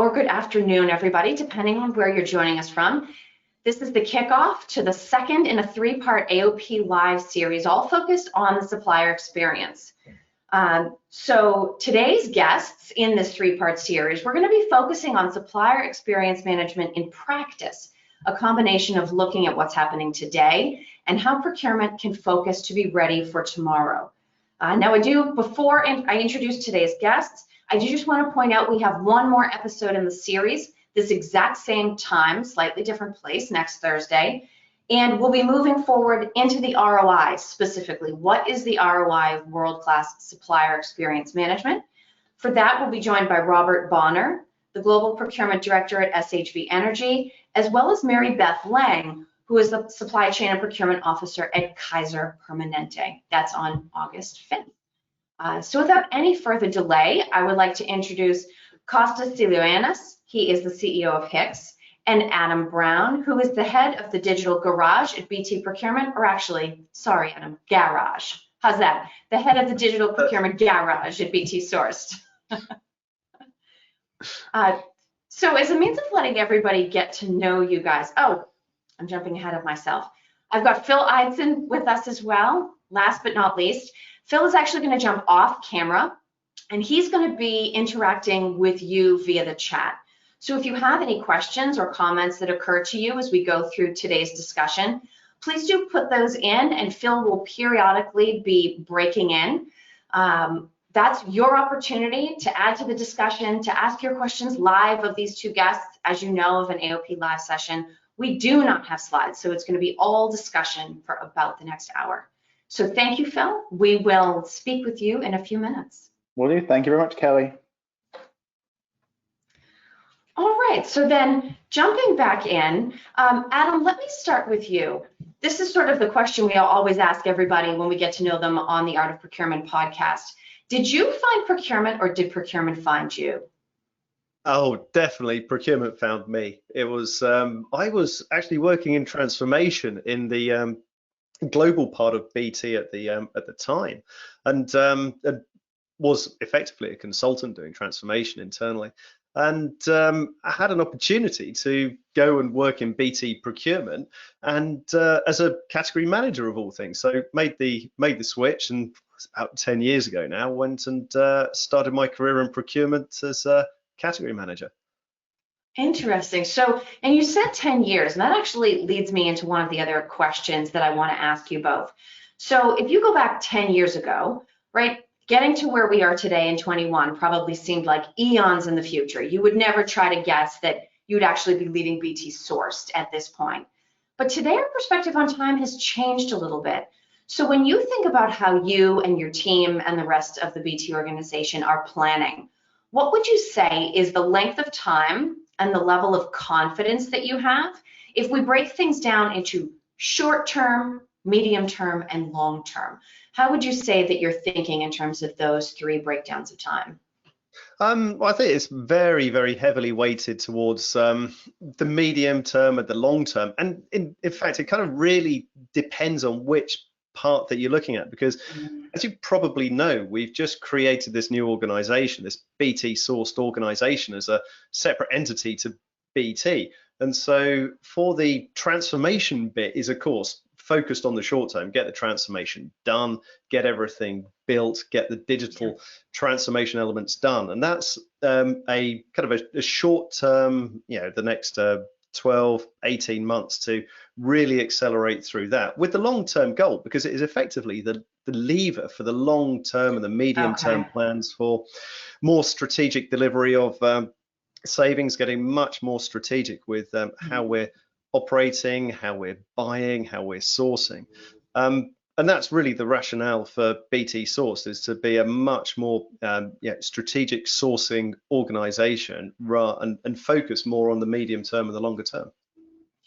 or good afternoon, everybody, depending on where you're joining us from. This is the kickoff to the second in a three-part AOP Live series, all focused on the supplier experience. So today's guests in this three-part series, we're going to be focusing on supplier experience management in practice, a combination of looking at what's happening today and how procurement can focus to be ready for tomorrow. Before I introduce today's guests, I do just want to point out we have one more episode in the series, this exact same time, slightly different place, next Thursday. And we'll be moving forward into the ROI specifically. What is the ROI of world-class supplier experience management? For that, we'll be joined by Robert Bonner, the Global Procurement Director at SHV Energy, as well as Mary Beth Lang, who is the Supply Chain and Procurement Officer at Kaiser Permanente. That's on August 5th. So without any further delay, I would like to introduce Costas Xyloyiannis. He is the CEO of HICX, and Adam Brown, who is the head of the digital garage at BT Procurement, or actually, sorry, Adam, garage. How's that? The head of the digital procurement garage at BT Sourced. So as a means of letting everybody get to know you guys, I'm jumping ahead of myself. I've got Phil Eidson with us as well. Last but not least, Phil is actually going to jump off camera, and he's going to be interacting with you via the chat. So if you have any questions or comments that occur to you as we go through today's discussion, please do put those in, and Phil will periodically be breaking in. That's your opportunity to add to the discussion, to ask your questions live of these two guests. As you know, of an AOP live session, we do not have slides, so it's going to be all discussion for about the next hour. So thank you, Phil. We will speak with you in a few minutes. Will do. Thank you very much, Kelly. All right, so then jumping back in, Adam, let me start with you. This is sort of the question we always ask everybody when we get to know them on the Art of Procurement podcast. Did you find procurement, or did procurement find you? Oh, definitely. Procurement found me. It was I was actually working in transformation in the global part of BT at the time, and was effectively a consultant doing transformation internally. And I had an opportunity to go and work in BT procurement, and as a category manager of all things. So made the switch, and about 10 years ago now, went and started my career in procurement as a category manager. Interesting. So, and you said 10 years, and that actually leads me into one of the other questions that I want to ask you both. So if you go back 10 years ago, right, getting to where we are today in 21 probably seemed like eons in the future. You would never try to guess that you'd actually be leading BT Sourced at this point. But today our perspective on time has changed a little bit. So when you think about how you and your team and the rest of the BT organization are planning, what would you say is the length of time and the level of confidence that you have if we break things down into short term, medium term, and long term? How would you say that you're thinking in terms of those three breakdowns of time? Well, I think it's very, very heavily weighted towards the medium term and the long term. And in fact, it kind of really depends on which part that you're looking at, because as you probably know, we've just created this new organization, this BT Sourced organization, as a separate entity to BT. And so for the transformation bit is, of course, focused on the short term, get the transformation done, get everything built, get the digital transformation elements done. And that's a kind of a short term, the next 12, 18 months to really accelerate through that, with the long-term goal, because it is effectively the lever for the long-term and the medium-term plans for more strategic delivery of savings, getting much more strategic with how we're operating, how we're buying, how we're sourcing. And that's really the rationale for BT Sourced, is to be a much more strategic sourcing organization and focus more on the medium term and the longer term.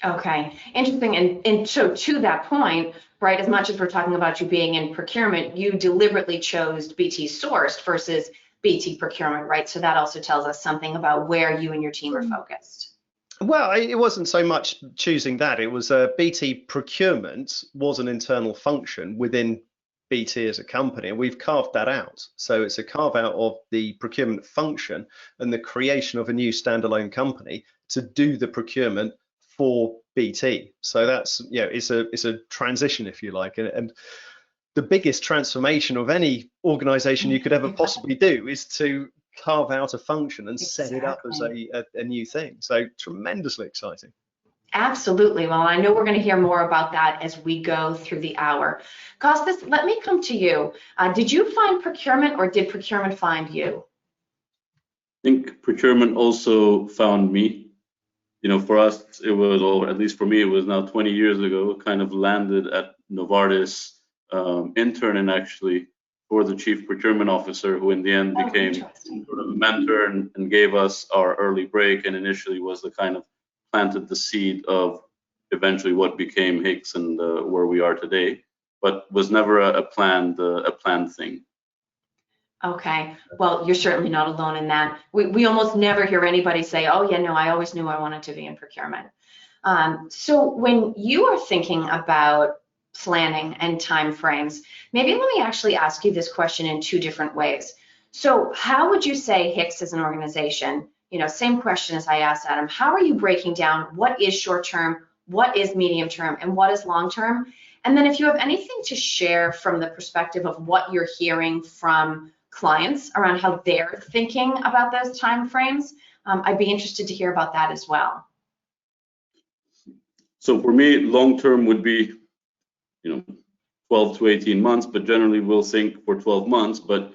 Okay, interesting. And so to that point, right, as much as we're talking about you being in procurement, you deliberately chose BT Sourced versus BT Procurement, right? So that also tells us something about where you and your team are focused. Well, it wasn't so much choosing that. It was BT Procurement was an internal function within BT as a company, and we've carved that out. So it's a carve out of the procurement function and the creation of a new standalone company to do the procurement for BT. So that's, it's a transition, if you like, and the biggest transformation of any organization you could ever possibly do is to carve out a function and set it up as a new thing. So tremendously exciting. Absolutely. Well, I know we're going to hear more about that as we go through the hour. Costas, let me come to you. Did you find procurement, or did procurement find you? I think procurement also found me. For us, it was, or at least for me, it was now 20 years ago, kind of landed at Novartis, interning actually for the chief procurement officer, who in the end became sort of a mentor and gave us our early break, and initially was the kind of planted the seed of eventually what became HICX and where we are today, but was never a planned thing. Okay, well, you're certainly not alone in that. We almost never hear anybody say, oh yeah, no, I always knew I wanted to be in procurement. So when you are thinking about planning and timeframes, maybe let me actually ask you this question in two different ways. So how would you say HICX as an organization, same question as I asked Adam, how are you breaking down what is short term, what is medium term, and what is long term? And then if you have anything to share from the perspective of what you're hearing from clients around how they're thinking about those timeframes, I'd be interested to hear about that as well. So for me, long term would be 12 to 18 months, but generally we'll think for 12 months. But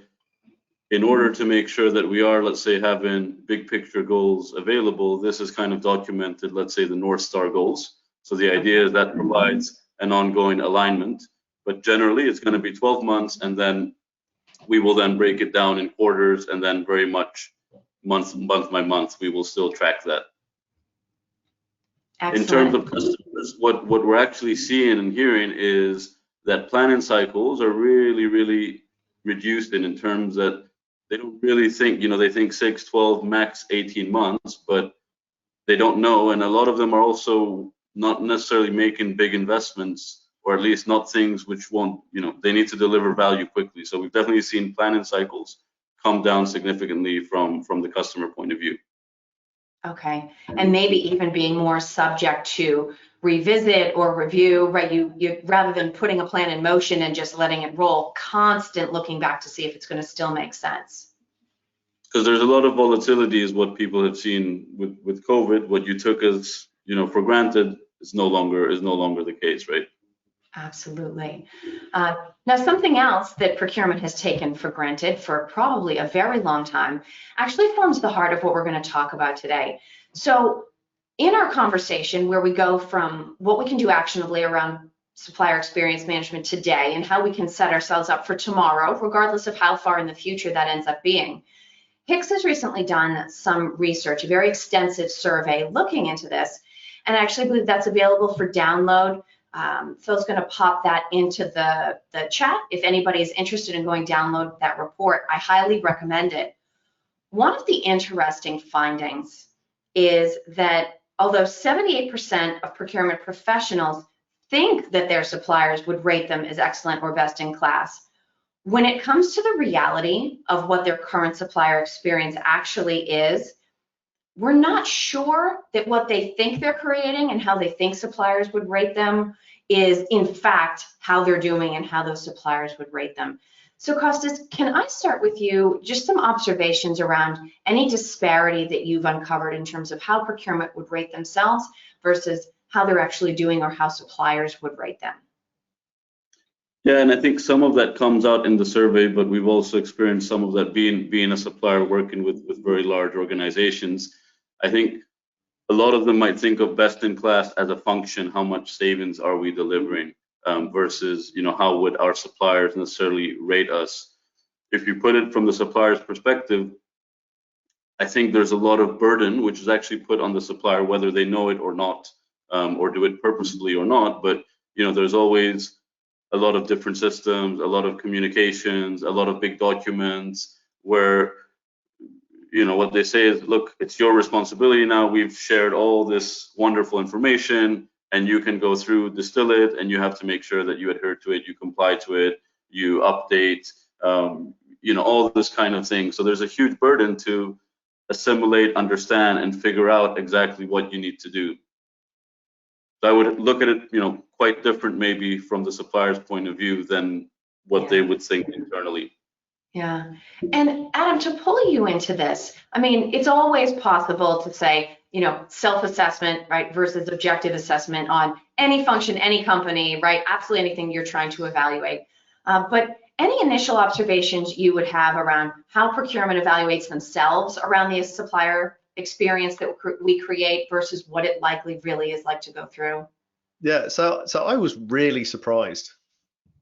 in order to make sure that we are, let's say, having big picture goals available, this is kind of documented, let's say, the North Star goals. So the idea is that provides an ongoing alignment, but generally it's going to be 12 months, and then we will then break it down in quarters, and then very much month by month, we will still track that. Excellent. In terms of customers, what we're actually seeing and hearing is that planning cycles are really reduced in terms that they don't really think, they think 6, 12, max 18 months, but they don't know. And a lot of them are also not necessarily making big investments, or at least not things which won't, they need to deliver value quickly. So we've definitely seen planning cycles come down significantly from the customer point of view. Okay, and maybe even being more subject to revisit or review, right? You rather than putting a plan in motion and just letting it roll, constant looking back to see if it's going to still make sense. Because there's a lot of volatility is what people have seen with COVID. What you took as for granted is no longer the case, right? Absolutely. Now, something else that procurement has taken for granted for probably a very long time actually forms the heart of what we're going to talk about today. So in our conversation, where we go from what we can do actionably around supplier experience management today and how we can set ourselves up for tomorrow, regardless of how far in the future that ends up being, HICX has recently done some research, a very extensive survey looking into this, and I actually believe that's available for download. Phil's going to pop that into the chat. If anybody is interested in going download that report, I highly recommend it. One of the interesting findings is that although 78% of procurement professionals think that their suppliers would rate them as excellent or best in class, when it comes to the reality of what their current supplier experience actually is, we're not sure that what they think they're creating and how they think suppliers would rate them is in fact how they're doing and how those suppliers would rate them. So Costas, can I start with you, just some observations around any disparity that you've uncovered in terms of how procurement would rate themselves versus how they're actually doing or how suppliers would rate them? Yeah, and I think some of that comes out in the survey, but we've also experienced some of that being a supplier working with very large organizations. I think a lot of them might think of best in class as a function, how much savings are we delivering versus, how would our suppliers necessarily rate us? If you put it from the supplier's perspective, I think there's a lot of burden which is actually put on the supplier, whether they know it or not, or do it purposefully or not. But, there's always a lot of different systems, a lot of communications, a lot of big documents where what they say is, look, it's your responsibility now. We've shared all this wonderful information and you can go through, distill it, and you have to make sure that you adhere to it, you comply to it. you update, you know, all this kind of thing. So there's a huge burden to assimilate, understand, and figure out exactly what you need to do. So I would look at it, you know, quite different maybe from the supplier's point of view than what they would think internally. Yeah. And Adam, to pull you into this, I mean, it's always possible to say, you know, self-assessment, right, versus objective assessment on any function, any company, right, absolutely anything you're trying to evaluate. But any initial observations you would have around how procurement evaluates themselves around the supplier experience that we create versus what it likely really is like to go through? Yeah, so I was really surprised.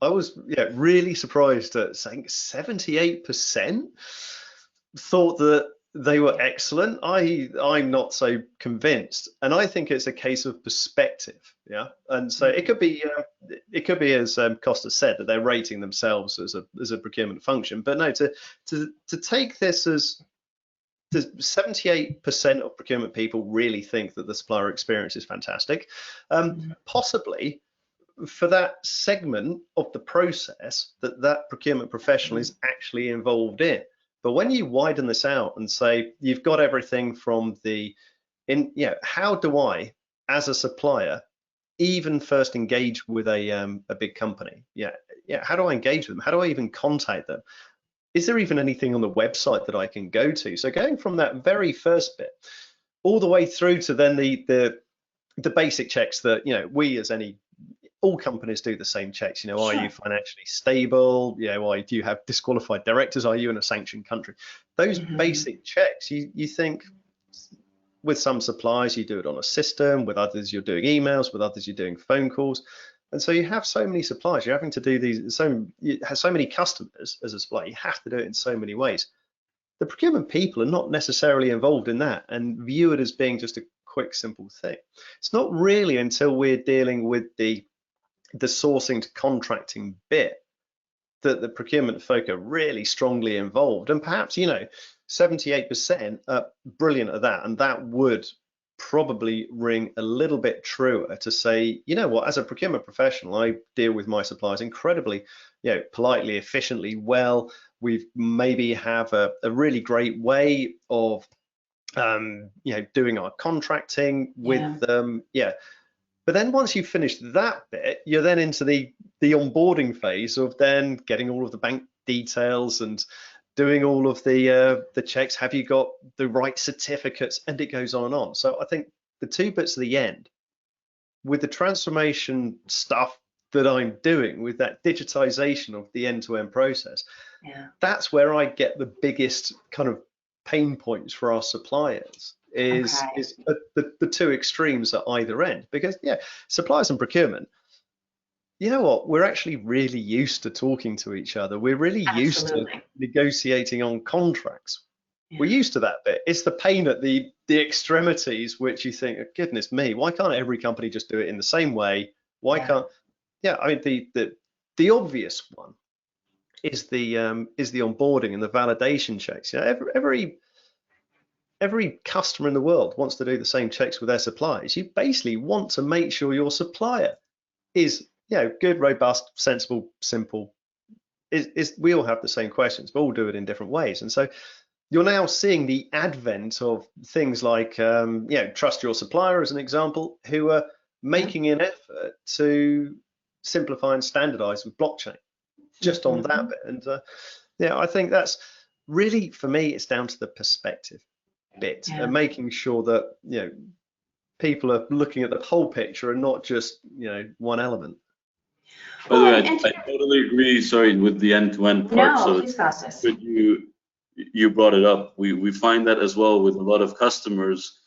I was really surprised at saying 78% thought that they were excellent. I'm not so convinced, and I think it's a case of perspective. Yeah, and so it could be as Costas said, that they're rating themselves as a procurement function, but no, to take this as 78% of procurement people really think that the supplier experience is fantastic. Possibly for that segment of the process that procurement professional is actually involved in. But when you widen this out and say you've got everything from how do I, as a supplier, even first engage with a big company? How do I engage with them? How do I even contact them? Is there even anything on the website that I can go to? So going from that very first bit all the way through to then the basic checks that, you know, we as all companies do the same checks. You know, Sure. Are you financially stable? You know, do you have disqualified directors? Are you in a sanctioned country? Those basic checks, you think with some suppliers you do it on a system, with others you're doing emails, with others you're doing phone calls. And so you have so many suppliers, you're having to do these, you have so many customers as a supplier, you have to do it in so many ways. The procurement people are not necessarily involved in that and view it as being just a quick, simple thing. It's not really until we're dealing with the sourcing to contracting bit that the procurement folk are really strongly involved. And perhaps, you know, 78% are brilliant at that, and that would probably ring a little bit truer to say, you know what, as a procurement professional, I deal with my suppliers incredibly, you know, politely, efficiently, well. We maybe have a really great way of, you know, doing our contracting with them. But then once you've finished that bit, you're then into the onboarding phase of then getting all of the bank details and doing all of the checks. Have you got the right certificates? And it goes on and on. So I think the two bits at the end, with the transformation stuff that I'm doing, with that digitization of the end-to-end process, that's where I get the biggest kind of pain points for our suppliers. Is the two extremes at either end, because suppliers and procurement, you know what, we're actually really used to talking to each other. We're really used to negotiating on contracts. We're used to that bit. It's the pain at the extremities which you think, oh, goodness me, why can't every company just do it in the same way? Why can't I mean, the obvious one is the onboarding and the validation checks. You know, every customer in the world wants to do the same checks with their suppliers. You basically want to make sure your supplier is, you know, good, robust, sensible, simple. We all have the same questions, but all do it in different ways. And so you're now seeing the advent of things like, you know, trust your supplier as an example, who are making an effort to simplify and standardize with blockchain just on that bit. And I think that's really, for me, it's down to the perspective bit and making sure that, you know, people are looking at the whole picture and not just, you know, one element. By the way, I totally agree, sorry, with the end-to-end part. No, please, Costas. You brought it up. We find that as well with a lot of customers.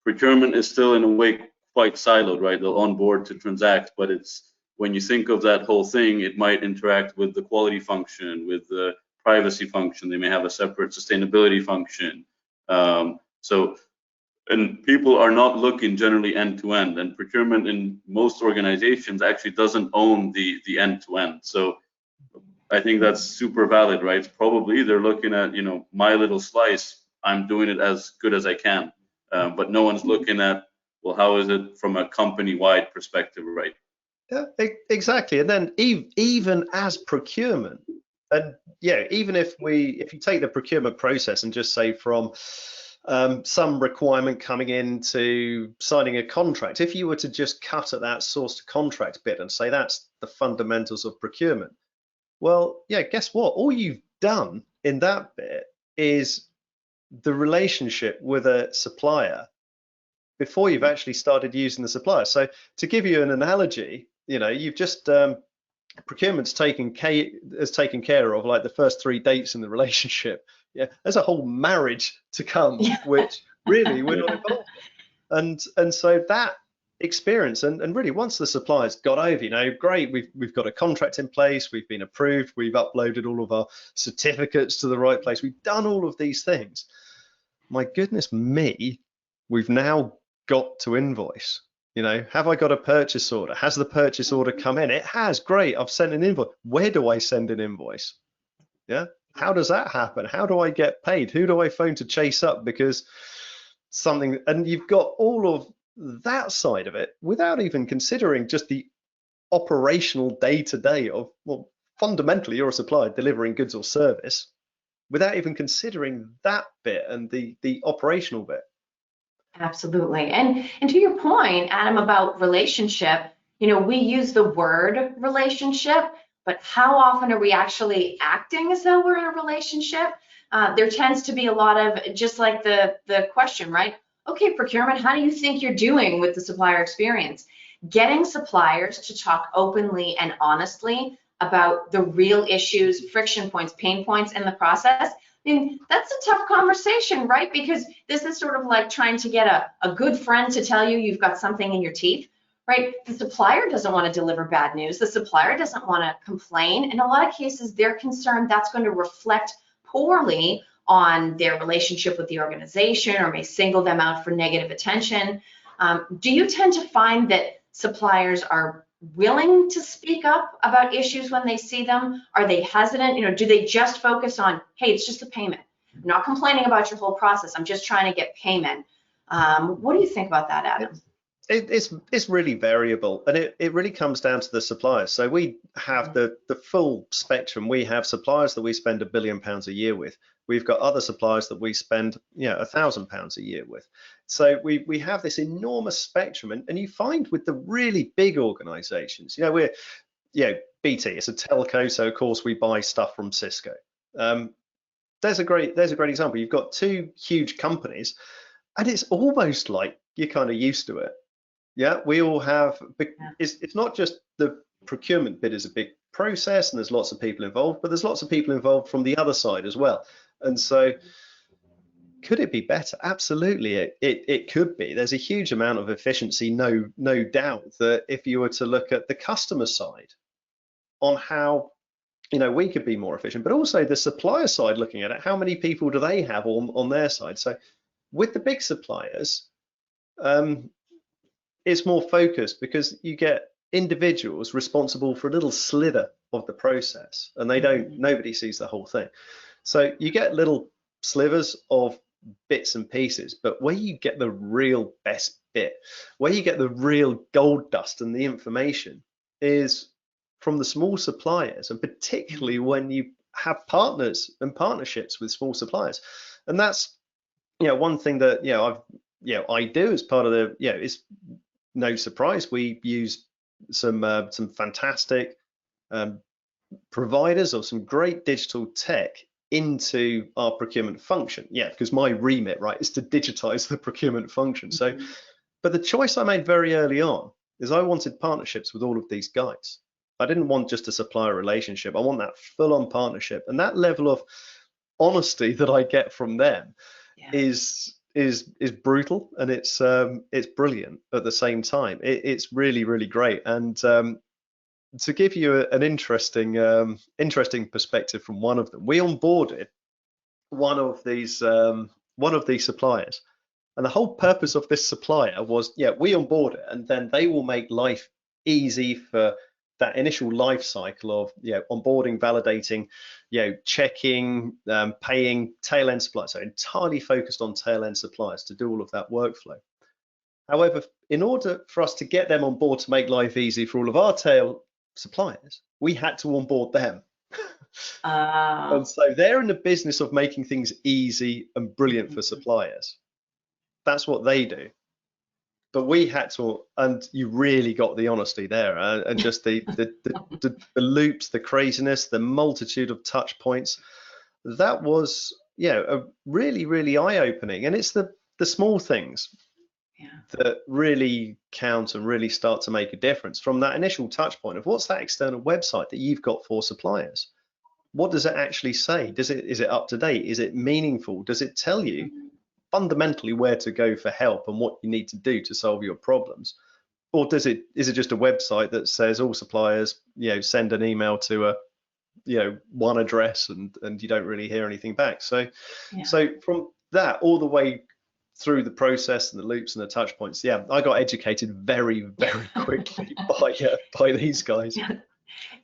Procurement is still in a way quite siloed, right? They'll onboard to transact, but it's, when you think of that whole thing, it might interact with the quality function, with the privacy function. They may have a separate sustainability function. And people are not looking generally end-to-end, and procurement in most organizations actually doesn't own the end-to-end. So I think that's super valid, right? Probably they're looking at, you know, my little slice, I'm doing it as good as I can, but no one's looking at, well, how is it from a company-wide perspective, right? Yeah, exactly. And then even as procurement, and yeah, even if you take the procurement process and just say from some requirement coming in to signing a contract, if you were to just cut at that source to contract bit and say that's the fundamentals of procurement, well, yeah, guess what? All you've done in that bit is the relationship with a supplier before you've actually started using the supplier. So to give you an analogy, you've just procurement's has taken care of like the first 3 dates in the relationship. Yeah, there's a whole marriage to come, which really we're not involved in. And so that experience and really once the supplier's got over, great, we've got a contract in place, we've been approved, we've uploaded all of our certificates to the right place, we've done all of these things. My goodness me, we've now got to invoice. Have I got a purchase order? Has the purchase order come in? It has. Great. I've sent an invoice. Where do I send an invoice? Yeah. How does that happen? How do I get paid? Who do I phone to chase up because something? And you've got all of that side of it without even considering just the operational day-to-day of, well, fundamentally you're a supplier delivering goods or service, without even considering that bit and the operational bit. Absolutely. And to your point, Adam, about relationship, we use the word relationship, but how often are we actually acting as though we're in a relationship? There tends to be a lot of, just like the question, right? Okay, procurement, how do you think you're doing with the supplier experience? Getting suppliers to talk openly and honestly about the real issues, friction points, pain points in the process. I mean, that's a tough conversation, right? Because this is sort of like trying to get a good friend to tell you you've got something in your teeth, right? The supplier doesn't want to deliver bad news. The supplier doesn't want to complain. In a lot of cases, they're concerned that's going to reflect poorly on their relationship with the organization or may single them out for negative attention. Do you tend to find that suppliers are willing to speak up about issues when they see them? Are they hesitant? Do they just focus on, hey, it's just a payment. I'm not complaining about your whole process. I'm just trying to get payment. What do you think about that, Adam? It's really variable, and it really comes down to the suppliers. So we have the full spectrum. We have suppliers that we spend £1 billion a year with. We've got other suppliers that we spend £1,000 a year with. So we have this enormous spectrum, and you find with the really big organizations, we're BT, it's a telco, so of course we buy stuff from Cisco. There's a great example. You've got 2 huge companies, and it's almost like you're kind of used to it. Yeah, we all have, it's not just the procurement bit is a big process and there's lots of people involved, but there's lots of people involved from the other side as well. And so could it be better? Absolutely, it could be. There's a huge amount of efficiency, no doubt, that if you were to look at the customer side on how we could be more efficient, but also the supplier side looking at it, how many people do they have on their side? So with the big suppliers, it's more focused because you get individuals responsible for a little slither of the process, and nobody sees the whole thing. So you get little slivers of bits and pieces, but where you get the real best bit, where you get the real gold dust and the information is from the small suppliers, and particularly when you have partners and partnerships with small suppliers. And that's one thing that I do as part of the it's no surprise we use some fantastic providers or some great digital tech into our procurement function. Because my remit, right, is to digitize the procurement function. So, but the choice I made very early on is I wanted partnerships with all of these guys. I didn't want just a supplier relationship. I want that full-on partnership, and that level of honesty that I get from them is brutal, and it's brilliant at the same time. It's really, really great. And to give you an interesting perspective from one of them, we onboarded one of these suppliers, and the whole purpose of this supplier was we onboard it, and then they will make life easy for that initial life cycle of onboarding, validating, checking, paying tail end suppliers. So entirely focused on tail end suppliers to do all of that workflow. However, in order for us to get them on board to make life easy for all of our tail suppliers, we had to onboard them. And so they're in the business of making things easy and brilliant for suppliers. That's what they do. But we had to, and you really got the honesty there, and just the loops, the craziness, the multitude of touch points. That was, a really, really eye-opening. And it's the small things that really count and really start to make a difference from that initial touch point of what's that external website that you've got for suppliers? What does it actually say? Is it up to date? Is it meaningful? Does it tell you fundamentally where to go for help and what you need to do to solve your problems? Or is it just a website that says all suppliers, send an email to one address and you don't really hear anything back? So from that all the way through the process and the loops and the touch points, I got educated very, very quickly by these guys.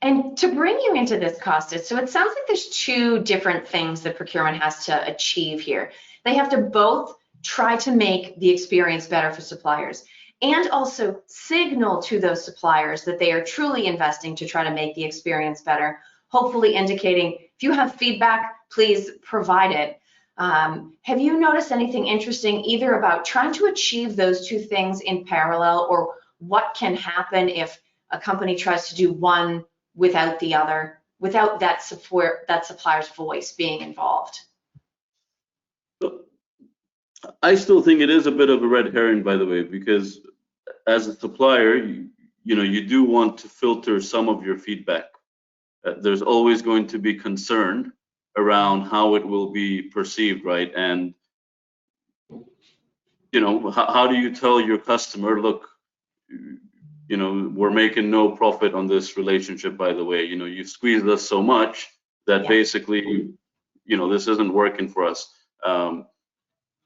And to bring you into this, Costas, so it sounds like there's two different things that procurement has to achieve here. They have to both try to make the experience better for suppliers and also signal to those suppliers that they are truly investing to try to make the experience better, hopefully indicating if you have feedback, please provide it. Have you noticed anything interesting either about trying to achieve those two things in parallel, or what can happen if a company tries to do one without the other, without that support, that supplier's voice being involved? I still think it is a bit of a red herring, by the way, because as a supplier, you do want to filter some of your feedback. There's always going to be concern around how it will be perceived, right? And how do you tell your customer, look, we're making no profit on this relationship, by the way, you've squeezed us so much that basically, this isn't working for us.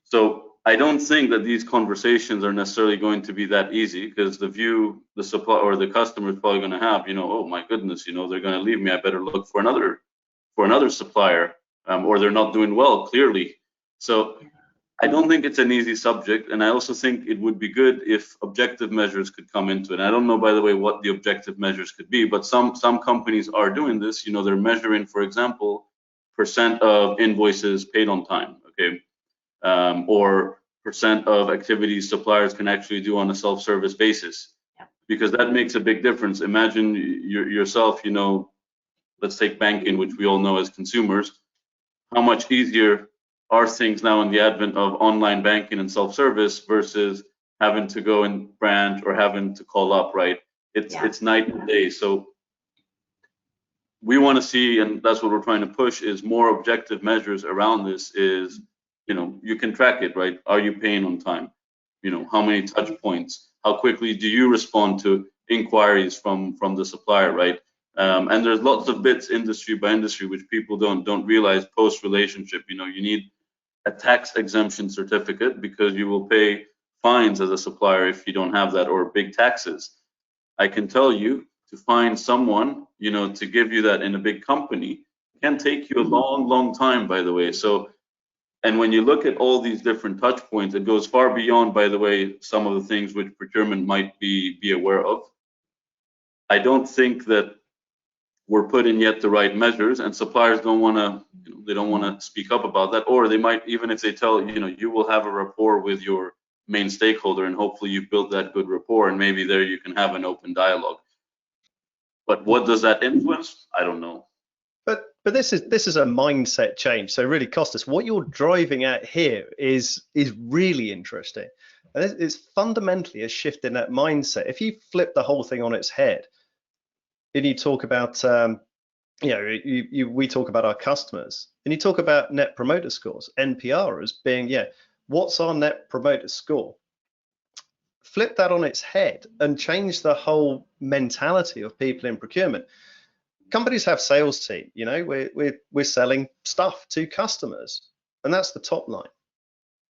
So I don't think that these conversations are necessarily going to be that easy, because the view the supplier or the customer is probably going to have, oh my goodness, they're going to leave me. I better look for another supplier, or they're not doing well, clearly. So I don't think it's an easy subject, and I also think it would be good if objective measures could come into it. And I don't know, by the way, what the objective measures could be, but some companies are doing this. They're measuring, for example, % of invoices paid on time, okay, or % of activities suppliers can actually do on a self-service basis, because that makes a big difference. Imagine yourself, let's take banking, which we all know as consumers. How much easier are things now in the advent of online banking and self-service versus having to go in branch or having to call up, right? It's night and day. So we want to see, and that's what we're trying to push, is more objective measures around this. Is you can track it, right? Are you paying on time? How many touch points? How quickly do you respond to inquiries from the supplier, right? And there's lots of bits industry by industry which people don't realize post relationship. You need a tax exemption certificate because you will pay fines as a supplier if you don't have that, or big taxes. I can tell you, to find someone to give you that in a big company can take you a long time, by the way. So, and when you look at all these different touch points, it goes far beyond, by the way, some of the things which procurement might be aware of. I don't think that we're putting yet the right measures, and suppliers don't want to speak up about that, or they might, even if they tell you will have a rapport with your main stakeholder, and hopefully you've built that good rapport, and maybe there you can have an open dialogue. But what does that influence? I don't know. But this is a mindset change. So really, Costas, what you're driving at here is really interesting, and it's fundamentally a shift in that mindset. If you flip the whole thing on its head, and you talk about we talk about our customers, and you talk about net promoter scores, NPR, as being what's our net promoter score? Flip that on its head and change the whole mentality of people in procurement. Companies have sales team, we're selling stuff to customers, and that's the top line.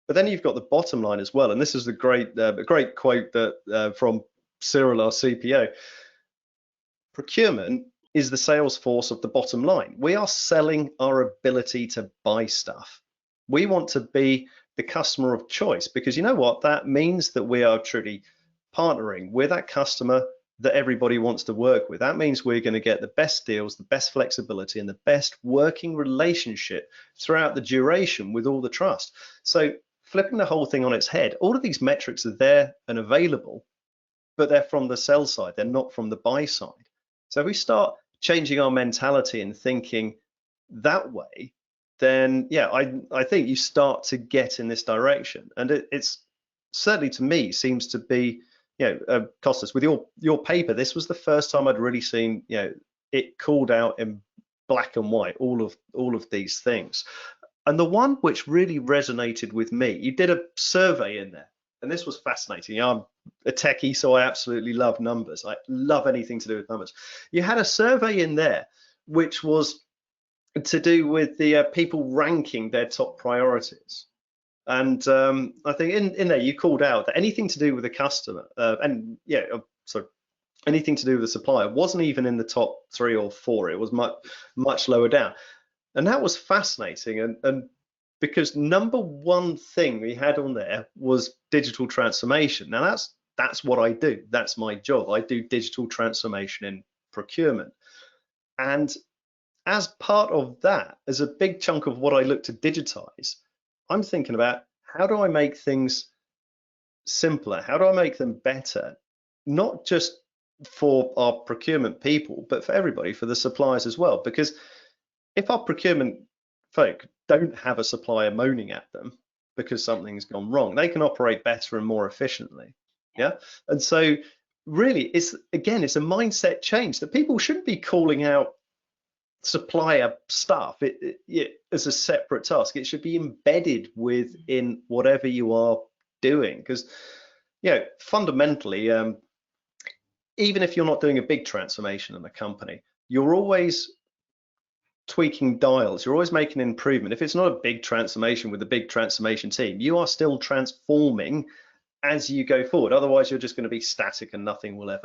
But then you've got the bottom line as well, and this is a great quote that from Cyril, our CPO. Procurement is the sales force of the bottom line. We are selling our ability to buy stuff. We want to be the customer of choice, because you know what? That means that we are truly partnering with that customer that everybody wants to work with. That means we're going to get the best deals, the best flexibility, and the best working relationship throughout the duration with all the trust. So flipping the whole thing on its head, all of these metrics are there and available, but they're from the sell side, they're not from the buy side. So if we start changing our mentality and thinking that way, then yeah, I think you start to get in this direction. And it's certainly, to me, seems to be, Costas, with your paper, this was the first time I'd really seen, it called out in black and white, all of these things. And the one which really resonated with me, you did a survey in there, and this was fascinating. I'm a techie, so I absolutely love numbers. I love anything to do with numbers. You had a survey in there which was to do with the people ranking their top priorities. And I think in there you called out that anything to do with the customer anything to do with the supplier wasn't even in the top 3 or 4. It was much lower down. And that was fascinating. And because number one thing we had on there was digital transformation. Now that's what I do. That's my job. I do digital transformation in procurement. And as part of that, as a big chunk of what I look to digitize, I'm thinking about, how do I make things simpler? How do I make them better? Not just for our procurement people, but for everybody, for the suppliers as well. Because if our procurement folk don't have a supplier moaning at them because something's gone wrong, they can operate better and more efficiently. Yeah. And so really, it's a mindset change that people shouldn't be calling out supplier stuff as a separate task. It should be embedded within whatever you are doing, because fundamentally, even if you're not doing a big transformation in the company, you're always tweaking dials, you're always making an improvement. If it's not a big transformation with a big transformation team, you are still transforming as you go forward. Otherwise, you're just going to be static and nothing will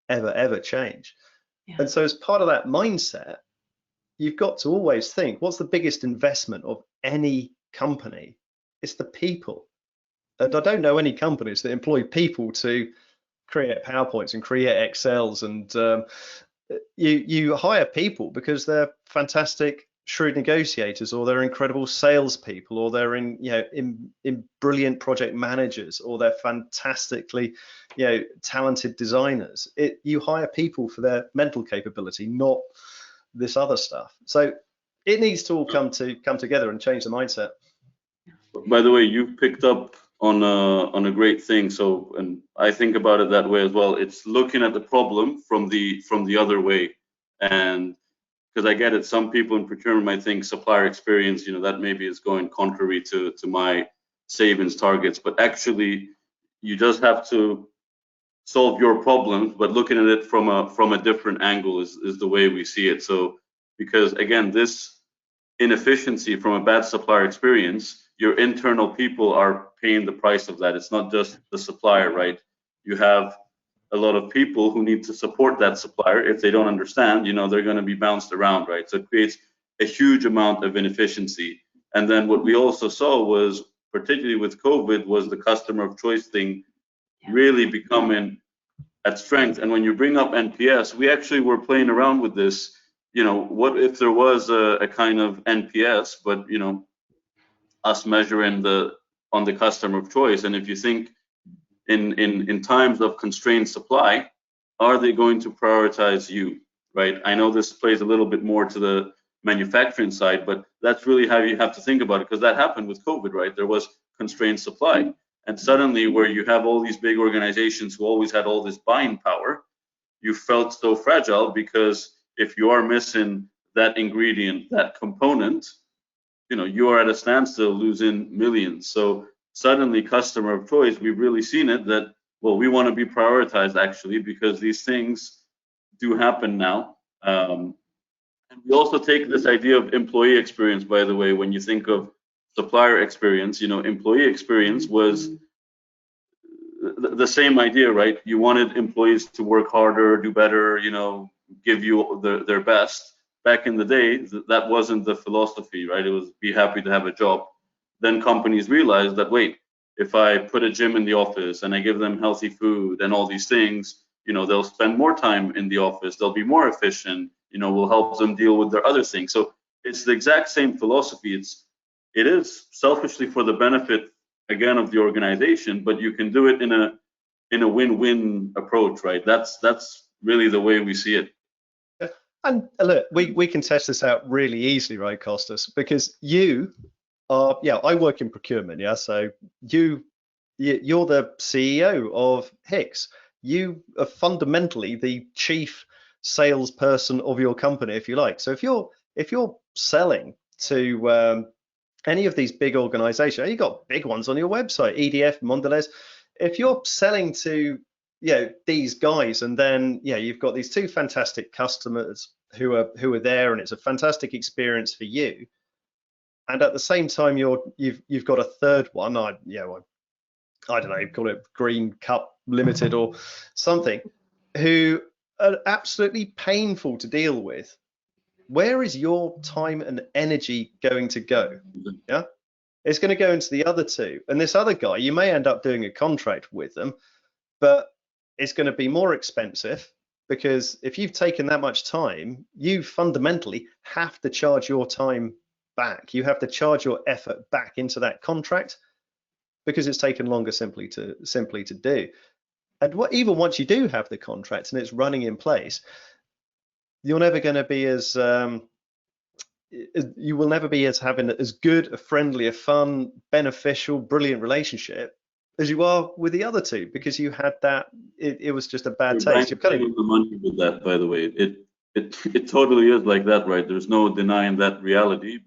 ever change. Yeah. And so as part of that mindset, you've got to always think, what's the biggest investment of any company? It's the people. And I don't know any companies that employ people to create PowerPoints and create Excels. And you hire people because they're fantastic, shrewd negotiators, or they're incredible salespeople, or they're in brilliant project managers, or they're fantastically talented designers. You hire people for their mental capability, not this other stuff. So it needs to all come together and change the mindset. By the way, you've picked up on a great thing. So, and I think about it that way as well. It's looking at the problem from the other way. And because I get it, some people in procurement might think supplier experience, that maybe is going contrary to my savings targets, but actually you just have to solve your problems, but looking at it from a different angle is the way we see it. So, because again, this inefficiency from a bad supplier experience, your internal people are paying the price of that. It's not just the supplier, right? You have a lot of people who need to support that supplier. If they don't understand, they're going to be bounced around, right? So it creates a huge amount of inefficiency. And then what we also saw was, particularly with COVID, was the customer of choice thing really becoming at strength. And when you bring up NPS, we actually were playing around with this. What if there was a kind of NPS, but us measuring on the customer of choice? And if you think in times of constrained supply, are they going to prioritize you, right? I know this plays a little bit more to the manufacturing side, but that's really how you have to think about it, because that happened with COVID, right? There was constrained supply. And suddenly, where you have all these big organizations who always had all this buying power, you felt so fragile, because if you are missing that ingredient, that component, you are at a standstill, losing millions. So suddenly, customer of choice, we've really seen it that, well, we want to be prioritized actually, because these things do happen now. And we also take this idea of employee experience, by the way. When you think of supplier experience, employee experience was the same idea, right? You wanted employees to work harder, do better, give you their best. Back in the day, that wasn't the philosophy, right? It was be happy to have a job. then companies realize that, wait, if I put a gym in the office and I give them healthy food and all these things, they'll spend more time in the office, they'll be more efficient, we'll help them deal with their other things. So it's the exact same philosophy. It is selfishly for the benefit, again, of the organization, but you can do it in a win-win approach, right? That's really the way we see it. And look, we can test this out really easily, right, Costas? Because you are, I work in procurement, so you're the CEO of HICX. You are fundamentally the chief salesperson of your company, if you like. So if you're selling to any of these big organizations, you've got big ones on your website, EDF, Mondelez. If you're selling to these guys, and then you've got these two fantastic customers who are there, and it's a fantastic experience for you, and at the same time you've got a third one, I don't know, call it Green Cup Limited or something, who are absolutely painful to deal with. Where is your time and energy going to go? It's going to go into the other two, and this other guy, you may end up doing a contract with them, but it's going to be more expensive, because if you've taken that much time, you fundamentally have to charge your time back. You have to charge your effort back into that contract, because it's taken longer simply to do. And even once you do have the contract and it's running in place, you're never going to be as you will never be as having as good, a friendly, a fun, beneficial, brilliant relationship as you are with the other two, because you had that. It was just a bad taste. You're kind of the money with that, by the way. It totally is like that, right? There's no denying that reality.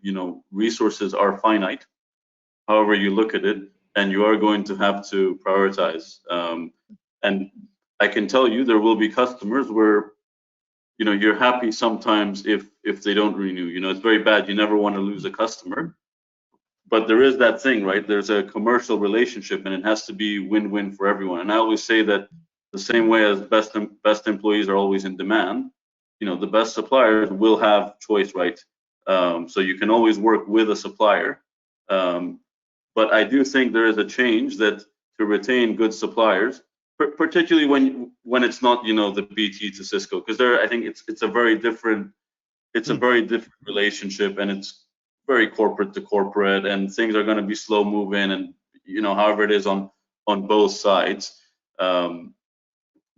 Resources are finite, however you look at it, and you are going to have to prioritize. And I can tell you, there will be customers where you're happy sometimes if they don't renew. It's very bad. You never want to lose a customer. But there is that thing, right? There's a commercial relationship, and it has to be win-win for everyone. And I always say that the same way as best employees are always in demand, the best suppliers will have choice, right? So you can always work with a supplier. But I do think there is a change that to retain good suppliers, particularly when it's not, the BT to Cisco, because I think it's a very different relationship, and it's very corporate to corporate, and things are going to be slow moving, and however it is on both sides.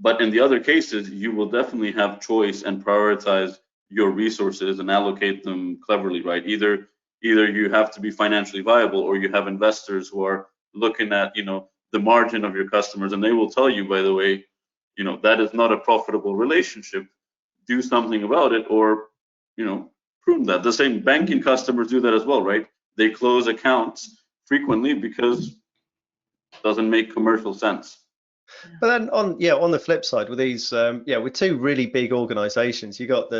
But in the other cases, you will definitely have choice and prioritize your resources and allocate them cleverly, right? Either you have to be financially viable, or you have investors who are looking at the margin of your customers, and they will tell you, by the way, that is not a profitable relationship. Do something about it, or prune that. The same banking customers do that as well, right? They close accounts frequently because it doesn't make commercial sense. But then on the flip side, with these with two really big organizations, you got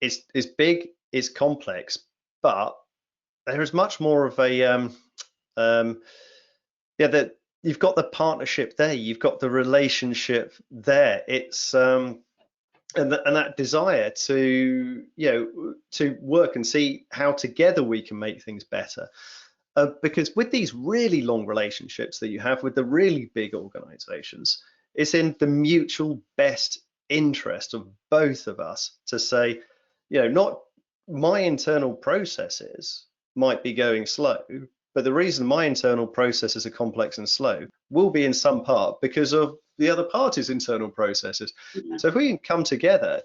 it's big, it's complex, but there is much more of a that you've got the partnership there, you've got the relationship there. It's and that desire to to work and see how together we can make things better. Because with these really long relationships that you have with the really big organizations, it's in the mutual best interest of both of us to say, not my internal processes might be going slow, but the reason my internal processes are complex and slow will be in some part because of the other party's internal processes. So if we can come together,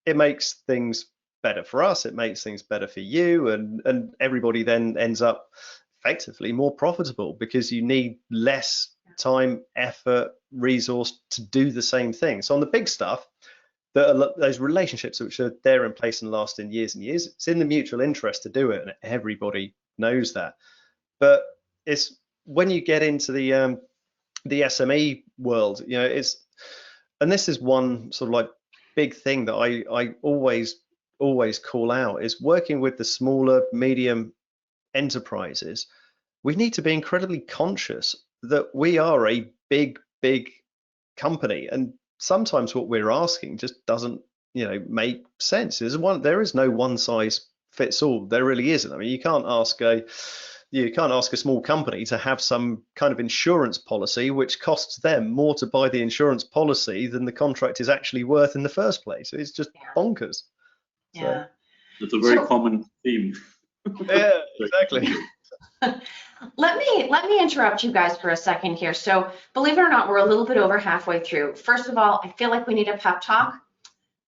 it makes things better for us, it makes things better for you, and everybody then ends up effectively more profitable, because you need less time, effort, resource to do the same thing. So on the big stuff, those relationships which are there in place and last in years and years, it's in the mutual interest to do it, and everybody knows that. But it's when you get into the SME world, and this is one sort of like big thing that I always call out, is working with the smaller, medium enterprises. We need to be incredibly conscious that we are a big company, and sometimes what we're asking just doesn't make sense. There is no one size fits all. There really isn't. I mean, you can't ask a you can't ask a small company to have some kind of insurance policy which costs them more to buy the insurance policy than the contract is actually worth in the first place. It's just bonkers. Yeah. So, It's a very common theme. yeah, exactly. Let me interrupt you guys for a second here. So believe it or not, we're a little bit over halfway through. First of all, I feel like we need a pep talk.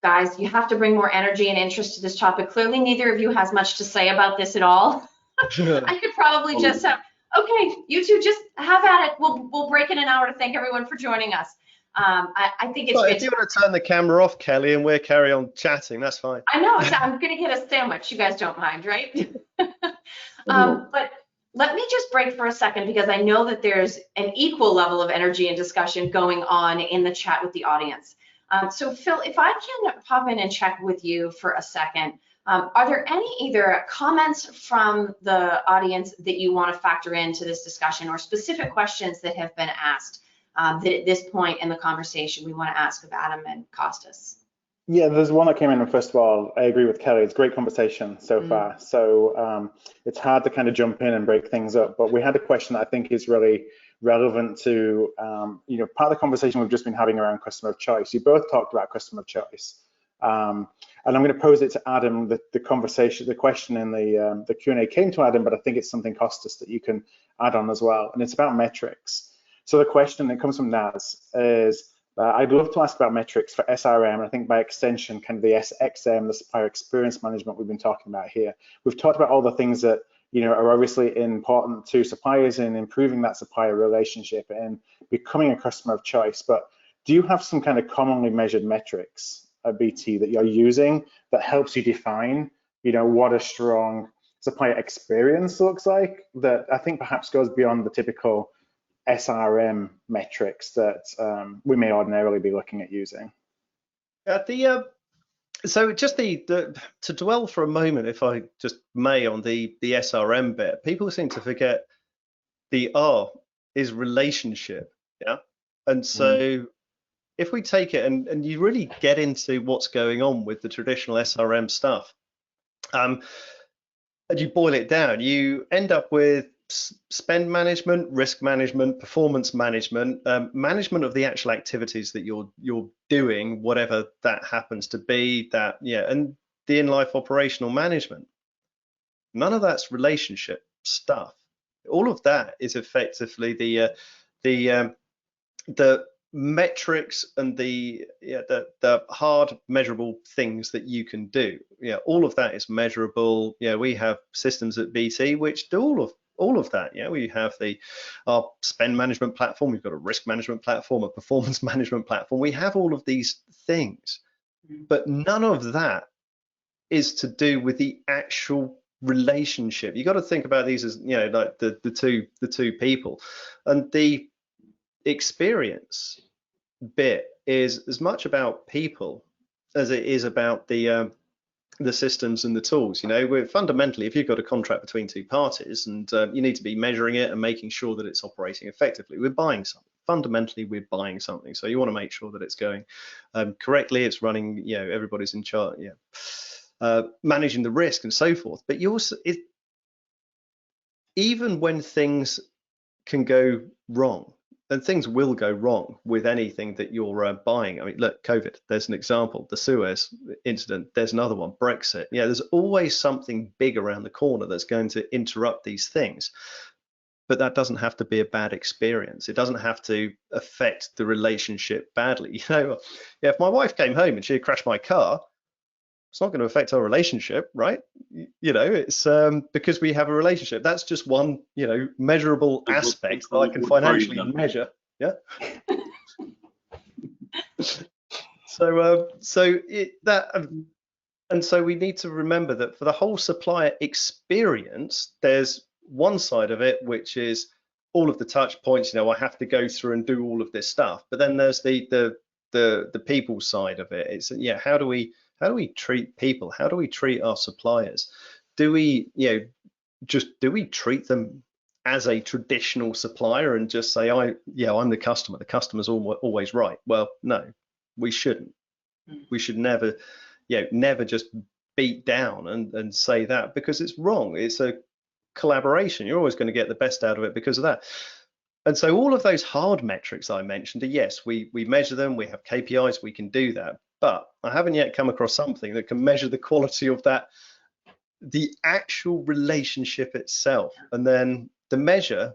Guys, you have to bring more energy and interest to this topic. Clearly, neither of you has much to say about this at all. I could probably just have, okay, you two just have at it. We'll break in an hour to thank everyone for joining us. I think it's if you want to turn the camera off, Kelly, and we'll carry on chatting, that's fine. I know, I'm going to get a sandwich. You guys don't mind, right? But let me just break for a second because I know that there's an equal level of energy and discussion going on in the chat with the audience. So Phil, if I can pop in and check with you for a second, are there any either comments from the audience that you want to factor into this discussion or specific questions that have been asked that at this point in the conversation we want to ask of Adam and Costas? Yeah, there's one that came in. First of all, I agree with Kelly. It's great conversation so far. So it's hard to kind of jump in and break things up. But we had a question that I think is really relevant to, part of the conversation we've just been having around customer of choice. You both talked about customer of choice. And I'm going to pose it to Adam. The question in the Q&A came to Adam, but I think it's something, Costas, that you can add on as well. And it's about metrics. So the question that comes from Naz is, I'd love to ask about metrics for SRM, and I think by extension, kind of the SXM, the supplier experience management we've been talking about here. We've talked about all the things that are obviously important to suppliers in improving that supplier relationship and becoming a customer of choice. But do you have some kind of commonly measured metrics at BT that you're using that helps you define, what a strong supplier experience looks like, that I think perhaps goes beyond the typical SRM metrics that we may ordinarily be looking at using? So just to dwell for a moment, if I just may, on the SRM bit, people seem to forget the R is relationship, yeah? And so if we take it and you really get into what's going on with the traditional SRM stuff, and you boil it down, you end up with spend management, risk management, performance management, management of the actual activities that you're doing, whatever that happens to be, and the in-life operational management. None of that's relationship stuff. All of that is effectively the metrics and the hard mearable things that you can do. All of that is measurable. We have systems at BT which do all of that. We have our spend management platform, we've got a risk management platform, a performance management platform. We have all of these things, but none of that is to do with the actual relationship. You got to think about these as like the two people, and the experience bit is as much about people as it is about the systems and the tools. We're fundamentally, if you've got a contract between two parties and you need to be measuring it and making sure that it's operating effectively, we're buying something. Fundamentally, we're buying something, so you want to make sure that it's going correctly, it's running, everybody's in charge, managing the risk and so forth. But even when things can go wrong, and things will go wrong with anything that you're buying. I mean, look, COVID, there's an example. The Suez incident, there's another one. Brexit. There's always something big around the corner that's going to interrupt these things. But that doesn't have to be a bad experience. It doesn't have to affect the relationship badly. If my wife came home and she had crashed my car, it's not going to affect our relationship, right? It's because we have a relationship. That's just one, measurable aspect that I can financially measure. Yeah. So we need to remember that for the whole supplier experience, there's one side of it, which is all of the touch points. I have to go through and do all of this stuff. But then there's the people side of it. It's how do we treat people? How do we treat our suppliers? Do we treat them as a traditional supplier and just say, I'm the customer. The customer's always right. Well, no, we shouldn't. We should never just beat down and say that, because it's wrong. collaboration. You're always going to get the best out of it because of that. And so all of those hard metrics I mentioned are, yes, we measure them, we have KPIs, we can do that, but I haven't yet come across something that can measure the quality of that, the actual relationship itself. And then the measure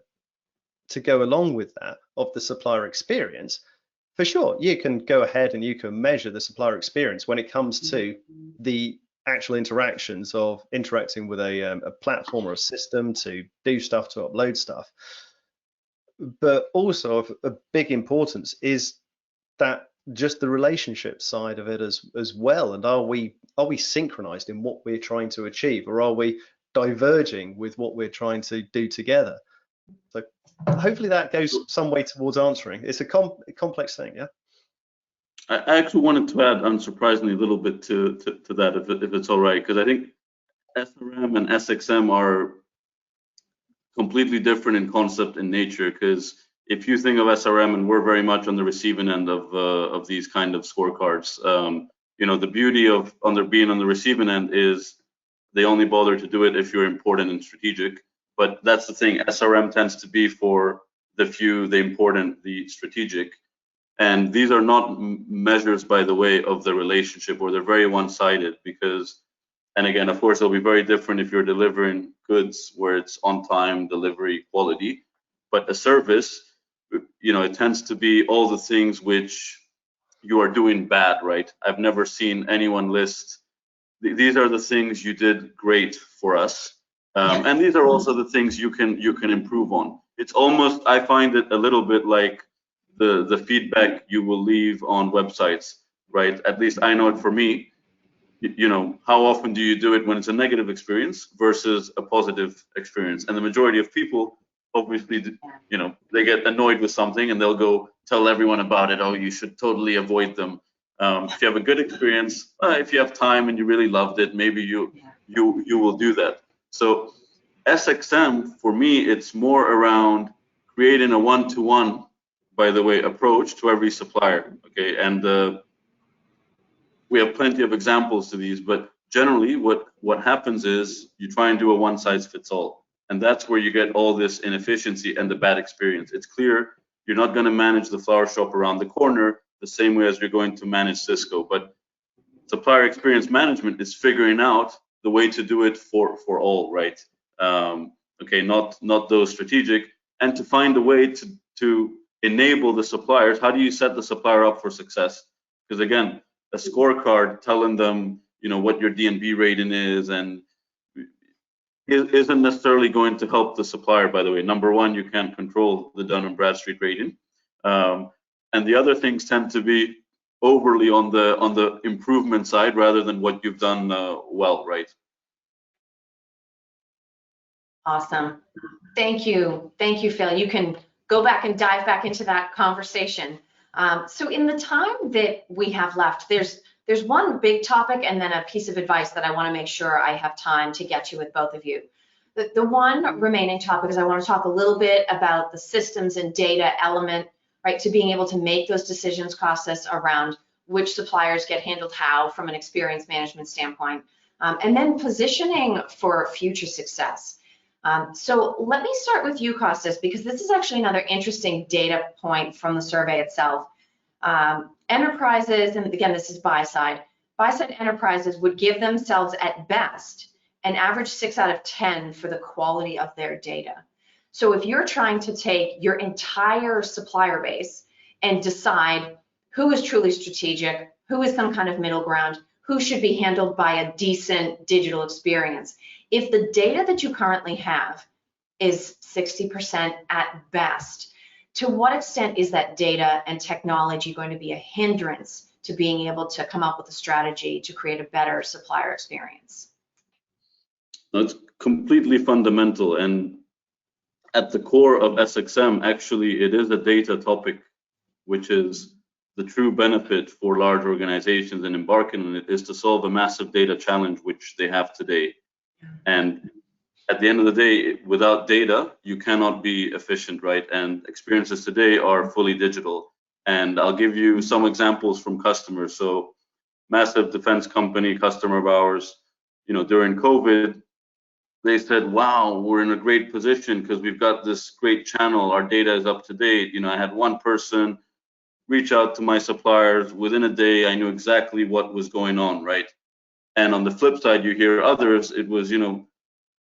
to go along with that of the supplier experience, for sure, you can go ahead and you can measure the supplier experience when it comes to the actual interactions of interacting with a platform or a system to do stuff, to upload stuff. But also of a big importance is that just the relationship side of it as well. And are we synchronized in what we're trying to achieve, or are we diverging with what we're trying to do together? So hopefully that goes some way towards answering. It's a complex thing, yeah. I actually wanted to add, unsurprisingly, a little bit to that, if it's all right, because I think SRM and SXM are completely different in concept and nature. Because if you think of SRM, and we're very much on the receiving end of these kind of scorecards, you know, the beauty of being on the receiving end is they only bother to do it if you're important and strategic. But that's the thing, SRM tends to be for the few, the important, the strategic. And these are not measures, by the way, of the relationship, or they're very one-sided, because, and again, of course, they'll be very different if you're delivering goods where it's on time, delivery, quality. But a service, you know, it tends to be all the things which you are doing bad, right? I've never seen anyone list, these are the things you did great for us. And these are also the things you can improve on. It's almost, I find it a little bit like the feedback you will leave on websites, right? At least I know it for me. You know, how often do you do it when it's a negative experience versus a positive experience? And the majority of people, obviously, you know, they get annoyed with something and they'll go tell everyone about it. Oh, you should totally avoid them. If you have a good experience, if you have time and you really loved it, maybe you will do that. So SXM, for me, it's more around creating a one-to-one, by the way, approach to every supplier. Okay, and we have plenty of examples to these, but generally what happens is you try and do a one-size-fits-all, and that's where you get all this inefficiency and the bad experience. It's clear you're not going to manage the flower shop around the corner the same way as you're going to manage Cisco, but supplier experience management is figuring out the way to do it for all, right? Okay, not those strategic, and to find a way to enable the suppliers. How do you set the supplier up for success? Because again, a scorecard telling them, you know, what your D&B rating is, and isn't necessarily going to help the supplier, by the way. Number one, you can't control the Dun & Bradstreet rating, and the other things tend to be overly on the improvement side rather than what you've done well, right? Awesome. Thank you, Phil. You can go back and dive back into that conversation. So in the time that we have left, there's one big topic and then a piece of advice that I want to make sure I have time to get to with both of you. The one remaining topic is I want to talk a little bit about the systems and data element, right, to being able to make those decisions, Costas, around which suppliers get handled how from an experience management standpoint, and then positioning for future success. So let me start with you, Costas, because this is actually another interesting data point from the survey itself. Enterprises, and again, this is buy-side enterprises would give themselves at best an average 6 out of 10 for the quality of their data. So if you're trying to take your entire supplier base and decide who is truly strategic, who is some kind of middle ground, who should be handled by a decent digital experience, if the data that you currently have is 60% at best, to what extent is that data and technology going to be a hindrance to being able to come up with a strategy to create a better supplier experience? That's completely fundamental, and at the core of SXM, actually, it is a data topic, which is the true benefit for large organizations and embarking on it is to solve a massive data challenge which they have today. And at the end of the day, without data, you cannot be efficient, right? And experiences today are fully digital. And I'll give you some examples from customers. So massive defense company, customer of ours, you know, during COVID, they said, wow, we're in a great position because we've got this great channel. Our data is up to date. You know, I had one person reach out to my suppliers within a day. I knew exactly what was going on, right? And on the flip side, you hear others, it was, you know,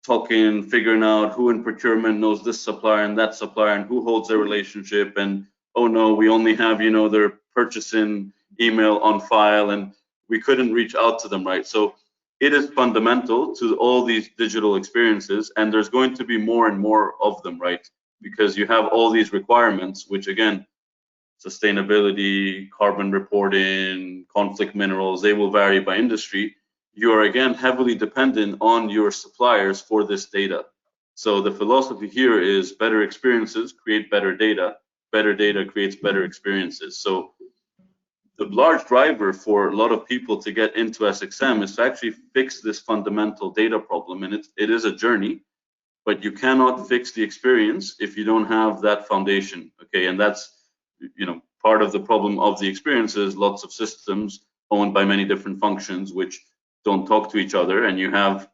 talking, figuring out who in procurement knows this supplier and that supplier and who holds their relationship. And, oh no, we only have, you know, their purchasing email on file and we couldn't reach out to them, right? So it is fundamental to all these digital experiences, and there's going to be more and more of them, right? Because you have all these requirements, which again, sustainability, carbon reporting, conflict minerals, they will vary by industry. You are again heavily dependent on your suppliers for this data. So the philosophy here is better experiences create better data creates better experiences. So the large driver for a lot of people to get into SXM is to actually fix this fundamental data problem. And it is a journey, but you cannot fix the experience if you don't have that foundation. Okay, and that's, you know, part of the problem of the experience is lots of systems owned by many different functions which don't talk to each other, and you have,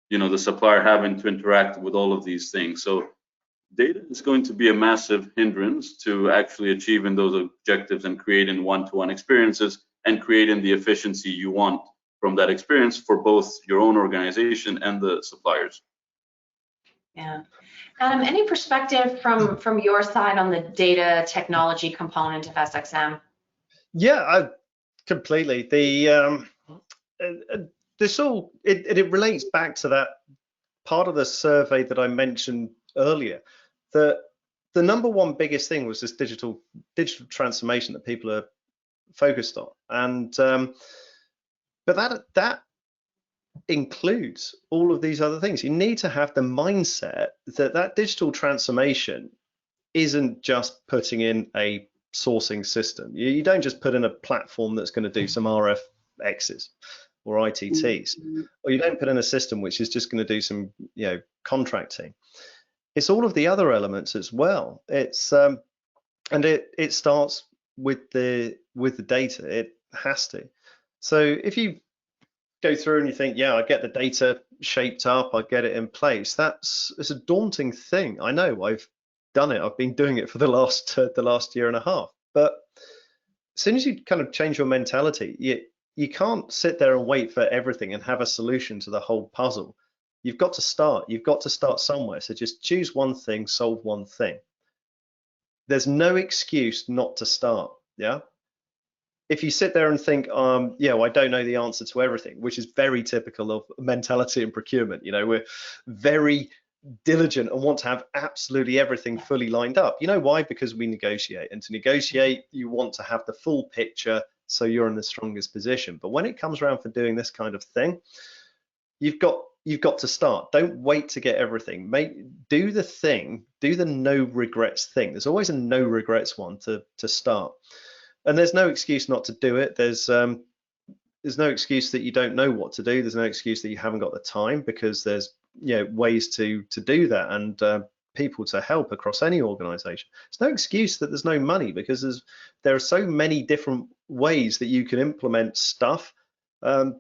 you know, the supplier having to interact with all of these things. So data is going to be a massive hindrance to actually achieving those objectives and creating one-to-one experiences and creating the efficiency you want from that experience for both your own organization and the suppliers. Yeah. Adam, any perspective from your side on the data technology component of SXM? Yeah, completely. It relates back to that part of the survey that I mentioned earlier. The number one biggest thing was this digital transformation that people are focused on, and but that includes all of these other things. You need to have the mindset that digital transformation isn't just putting in a sourcing system. You don't just put in a platform that's going to do some RFXs or ITTs, or you don't put in a system which is just going to do some, you know, contracting. It's all of the other elements as well. It's and it starts with the data. It has to. So if you go through and you think, yeah, I get the data shaped up, I get it in place, it's a daunting thing. I know, I've done it. I've been doing it for the last year and a half. But as soon as you kind of change your mentality, you can't sit there and wait for everything and have a solution to the whole puzzle. You've got to start. You've got to start somewhere. So just choose one thing, solve one thing. There's no excuse not to start. Yeah. If you sit there and think, yeah, well, I don't know the answer to everything, which is very typical of mentality in procurement. You know, we're very diligent and want to have absolutely everything fully lined up. You know why? Because we negotiate, and to negotiate, you want to have the full picture so you're in the strongest position. But when it comes around for doing this kind of thing, you've got to start. Don't wait to get everything. Do the thing, do the no regrets thing. There's always a no regrets one to start. And there's no excuse not to do it. There's no excuse that you don't know what to do. There's no excuse that you haven't got the time, because there's, you know, ways to do that, and people to help across any organization. There's no excuse that there's no money, because there are so many different ways that you can implement stuff and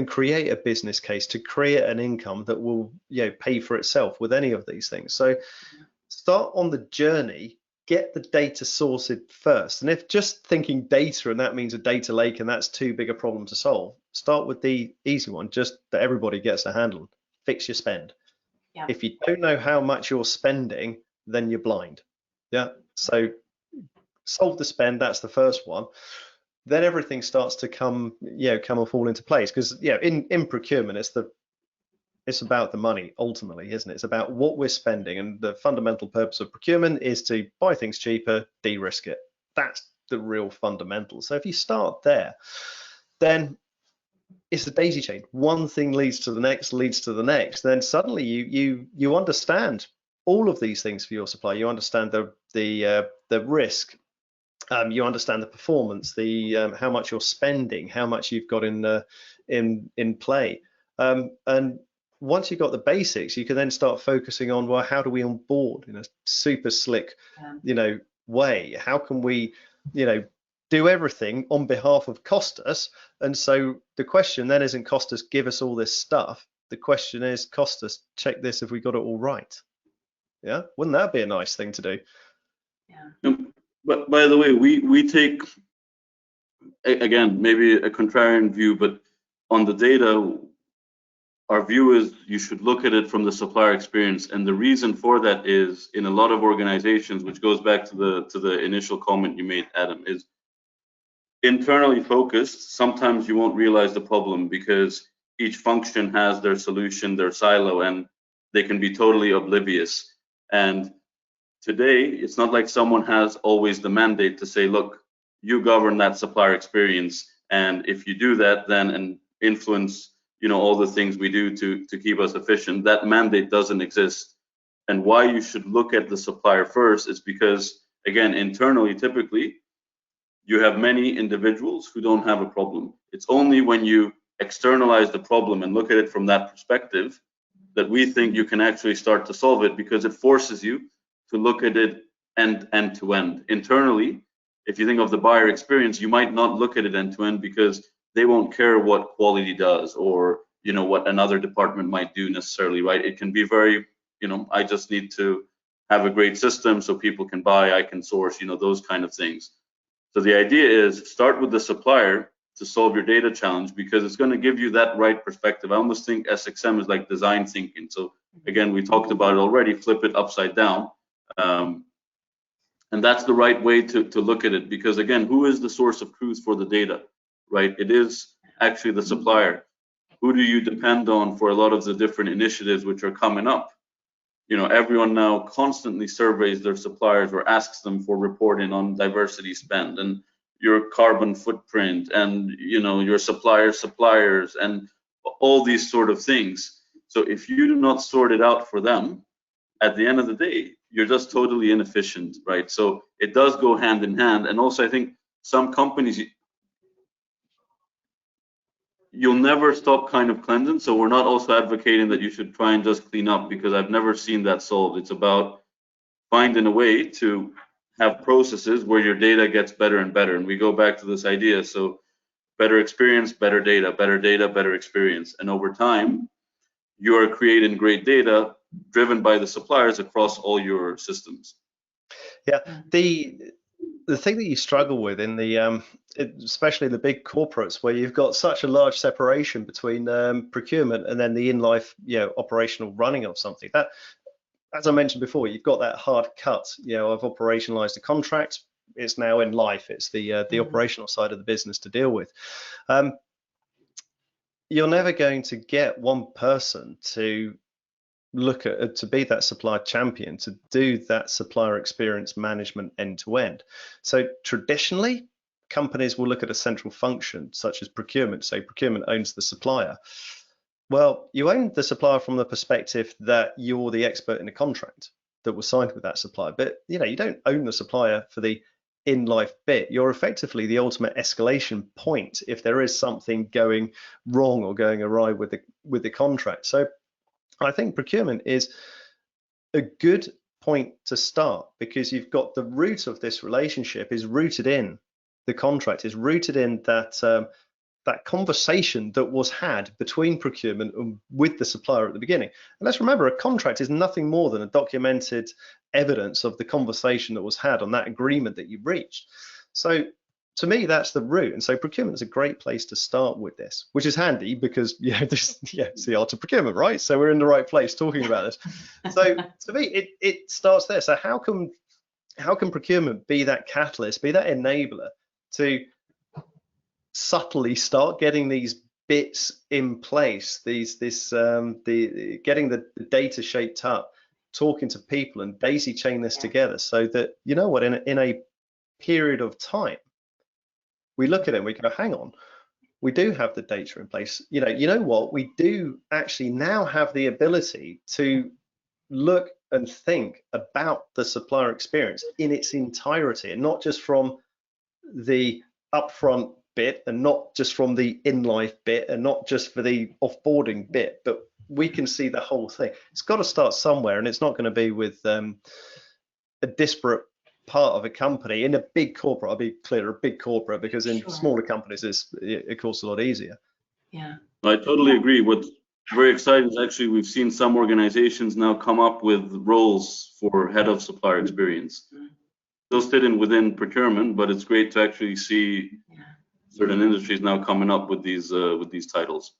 create a business case to create an income that will, you know, pay for itself with any of these things. So start on the journey. Get the data sourced first. And if just thinking data and that means a data lake and that's too big a problem to solve, start with the easy one, just that everybody gets a handle. Fix your spend. Yeah. If you don't know how much you're spending, then you're blind. Yeah. So solve the spend. That's the first one. Then everything starts to come and fall into place. Because, you know, in procurement, it's about the money ultimately, isn't it? It's about what we're spending, and the fundamental purpose of procurement is to buy things cheaper, de-risk it. That's the real fundamental. So if you start there, then it's a daisy chain. One thing leads to the next, then suddenly you understand all of these things for your supplier. You understand the risk, you understand the performance, the how much you're spending, how much you've got in play, and once you've got the basics, you can then start focusing on, well, how do we onboard in a super slick, you know, way? How can we, you know, do everything on behalf of Costas? And so the question then isn't, Costas, give us all this stuff. The question is, Costas, check this if we got it all right. Yeah, wouldn't that be a nice thing to do? Yeah. But by the way, we take, again, maybe a contrarian view, but on the data, our view is you should look at it from the supplier experience. And the reason for that is in a lot of organizations, which goes back to the initial comment you made, Adam, is internally focused. Sometimes you won't realize the problem because each function has their solution, their silo, and they can be totally oblivious. And today, it's not like someone has always the mandate to say, look, you govern that supplier experience. And if you do that, then and influence, all the things we do to keep us efficient, that mandate doesn't exist. And why you should look at the supplier first is because, again, internally, typically, you have many individuals who don't have a problem. It's only when you externalize the problem and look at it from that perspective that we think you can actually start to solve it, because it forces you to look at it end to end. Internally, if you think of the buyer experience, you might not look at it end to end because they won't care what quality does or what another department might do necessarily, right? It can be very, I just need to have a great system so people can buy, I can source, those kind of things. So the idea is start with the supplier to solve your data challenge, because it's going to give you that right perspective. I almost think SXM is like design thinking. So again, we talked about it already, flip it upside down. And that's the right way to look at it, because again, who is the source of truth for the data, right? It is actually the supplier. Who do you depend on for a lot of the different initiatives which are coming up? Everyone now constantly surveys their suppliers or asks them for reporting on diversity spend and your carbon footprint and your suppliers and all these sort of things. So if you do not sort it out for them, at the end of the day, you're just totally inefficient, right? So it does go hand in hand. And also, I think some companies, you'll never stop kind of cleansing. So we're not also advocating that you should try and just clean up, because I've never seen that solved. It's about finding a way to have processes where your data gets better and better. And we go back to this idea. So better experience, better data, better experience. And over time, you are creating great data driven by the suppliers across all your systems. Yeah, the thing that you struggle with in the especially the big corporates, where you've got such a large separation between procurement and then the in-life operational running of something, that, as I mentioned before, you've got that hard cut of operationalized a contract. It's now in life. It's the operational side of the business to deal with. You're never going to get one person to look at to be that supplier champion, to do that supplier experience management end to end. So traditionally, companies will look at a central function such as procurement. Say procurement owns the supplier. Well, you own the supplier from the perspective that you're the expert in the contract that was signed with that supplier, but you don't own the supplier for the in-life bit. You're effectively the ultimate escalation point if there is something going wrong or going awry with the contract. So I think procurement is a good point to start, because you've got the root of this relationship is rooted in the contract, is rooted in that that conversation that was had between procurement and with the supplier at the beginning. And let's remember, a contract is nothing more than a documented evidence of the conversation that was had on that agreement that you reached. So to me, that's the root. And so procurement is a great place to start with this, which is handy because it's the art of procurement, right? So we're in the right place talking about this. So to me, it starts there. So how can procurement be that catalyst, be that enabler to subtly start getting these bits in place, getting the data shaped up, talking to people and daisy chain this together, so that in a period of time, we look at it and we go, hang on, we do have the data in place. You know what? We do actually now have the ability to look and think about the supplier experience in its entirety, and not just from the upfront bit, and not just from the in-life bit, and not just for the offboarding bit, but we can see the whole thing. It's got to start somewhere, and it's not going to be with a disparate part of a company. In a big corporate, I'll be clear, a big corporate, because in smaller companies it's of course a lot easier. Yeah, I totally agree. very exciting is actually we've seen some organizations now come up with roles for head of supplier experience. Those fit in within procurement, but it's great to actually see certain industries now coming up with these titles.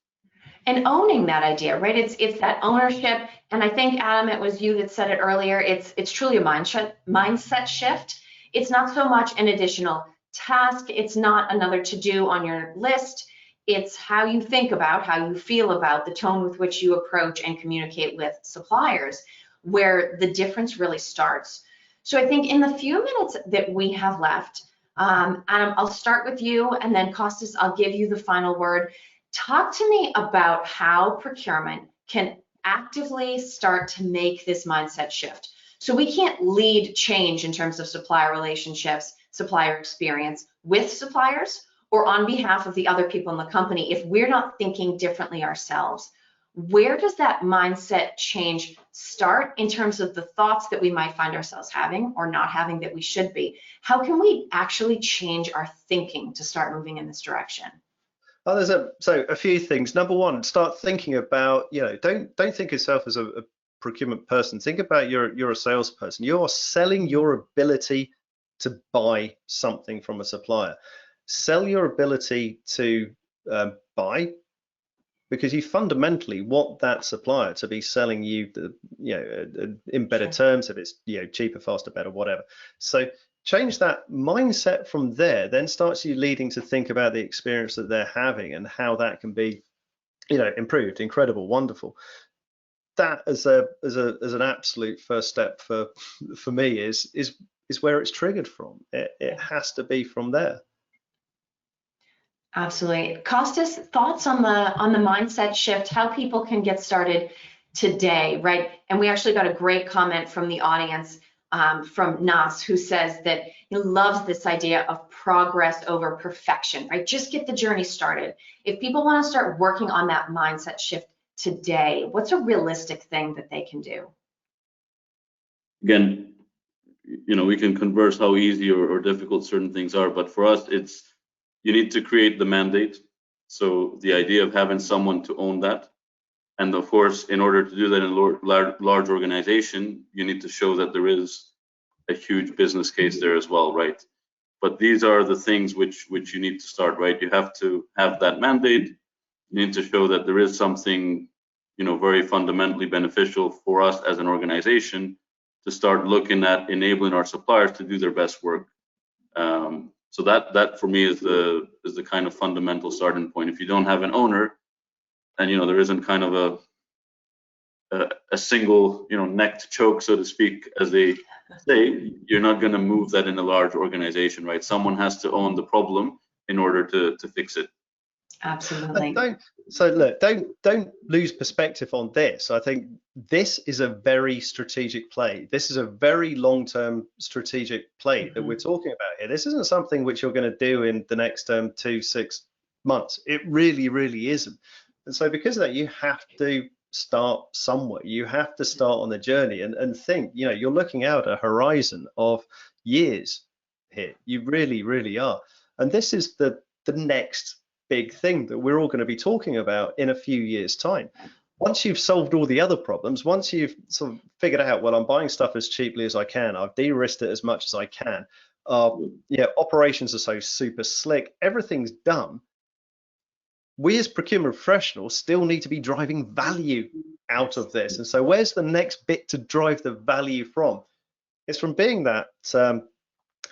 And owning that idea, right? It's that ownership. And I think, Adam, it was you that said it earlier. It's truly a mindset shift. It's not so much an additional task. It's not another to-do on your list. It's how you think about, how you feel about, the tone with which you approach and communicate with suppliers, where the difference really starts. So I think in the few minutes that we have left, Adam, I'll start with you, and then Costas, I'll give you the final word. Talk to me about how procurement can actively start to make this mindset shift. So we can't lead change in terms of supplier relationships, supplier experience with suppliers, or on behalf of the other people in the company if we're not thinking differently ourselves. Where does that mindset change start in terms of the thoughts that we might find ourselves having or not having that we should be? How can we actually change our thinking to start moving in this direction? Oh, there's a few things. Number one, start thinking about, don't think of yourself as a procurement person. Think about you're a salesperson. You're selling your ability to buy something from a supplier. Sell your ability to buy, because you fundamentally want that supplier to be selling you in better terms, if it's cheaper, faster, better, whatever. So change that mindset from there, then starts you leading to think about the experience that they're having and how that can be improved. Incredible, wonderful. That as an absolute first step for me is where it's triggered from. It has to be from there. Absolutely. Costas, thoughts on the mindset shift, how people can get started today, right? And we actually got a great comment from the audience from Nas, who says that he loves this idea of progress over perfection, right? Just get the journey started. If people want to start working on that mindset shift today, what's a realistic thing that they can do? Again, we can converse how easy or difficult certain things are, but for us, you need to create the mandate. So the idea of having someone to own that. And of course, in order to do that in a large organization, you need to show that there is a huge business case there as well, right? But these are the things which you need to start, right? You have to have that mandate. You need to show that there is something, very fundamentally beneficial for us as an organization to start looking at enabling our suppliers to do their best work. So that for me is the kind of fundamental starting point. If you don't have an owner, and there isn't kind of a single neck to choke, so to speak, as they say, you're not going to move that in a large organization, right? Someone has to own the problem in order to fix it. Absolutely. Don't lose perspective on this. I think this is a very strategic play. This is a very long-term strategic play that we're talking about here. This isn't something which you're going to do in the next 2-6 months. It really, really isn't. And so because of that, you have to start somewhere. You have to start on the journey and think, you're looking out a horizon of years here. You really, really are. And this is the next big thing that we're all going to be talking about in a few years' time. Once you've solved all the other problems, once you've sort of figured out, well, I'm buying stuff as cheaply as I can, I've de-risked it as much as I can, operations are so super slick, everything's done. We as procurement professionals still need to be driving value out of this. And so where's the next bit to drive the value from? It's from being that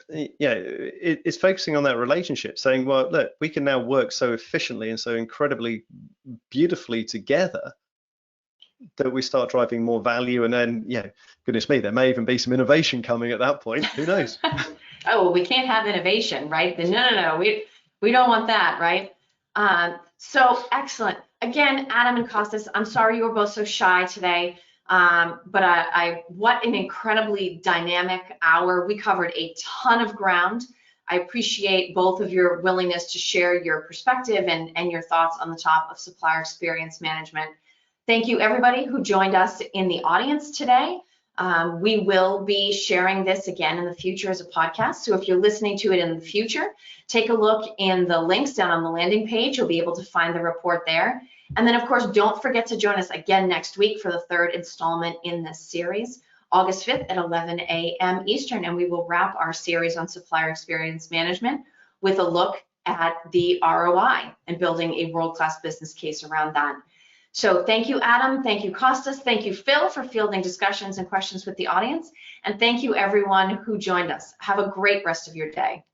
it's focusing on that relationship, saying, well, look, we can now work so efficiently and so incredibly beautifully together that we start driving more value. And then, goodness me, there may even be some innovation coming at that point. Who knows? Oh, well, we can't have innovation, right? No, we don't want that, right? So excellent. Again, Adam and Costas, I'm sorry you were both so shy today. But what an incredibly dynamic hour. We covered a ton of ground. I appreciate both of your willingness to share your perspective and your thoughts on the top of supplier experience management. Thank you, everybody who joined us in the audience today. We will be sharing this again in the future as a podcast. So if you're listening to it in the future, take a look in the links down on the landing page. You'll be able to find the report there. And then, of course, don't forget to join us again next week for the third installment in this series, August 5th at 11 a.m. Eastern, and we will wrap our series on supplier experience management with a look at the ROI and building a world-class business case around that. So thank you, Adam. Thank you, Costas. Thank you, Phil, for fielding discussions and questions with the audience. And thank you, everyone who joined us. Have a great rest of your day.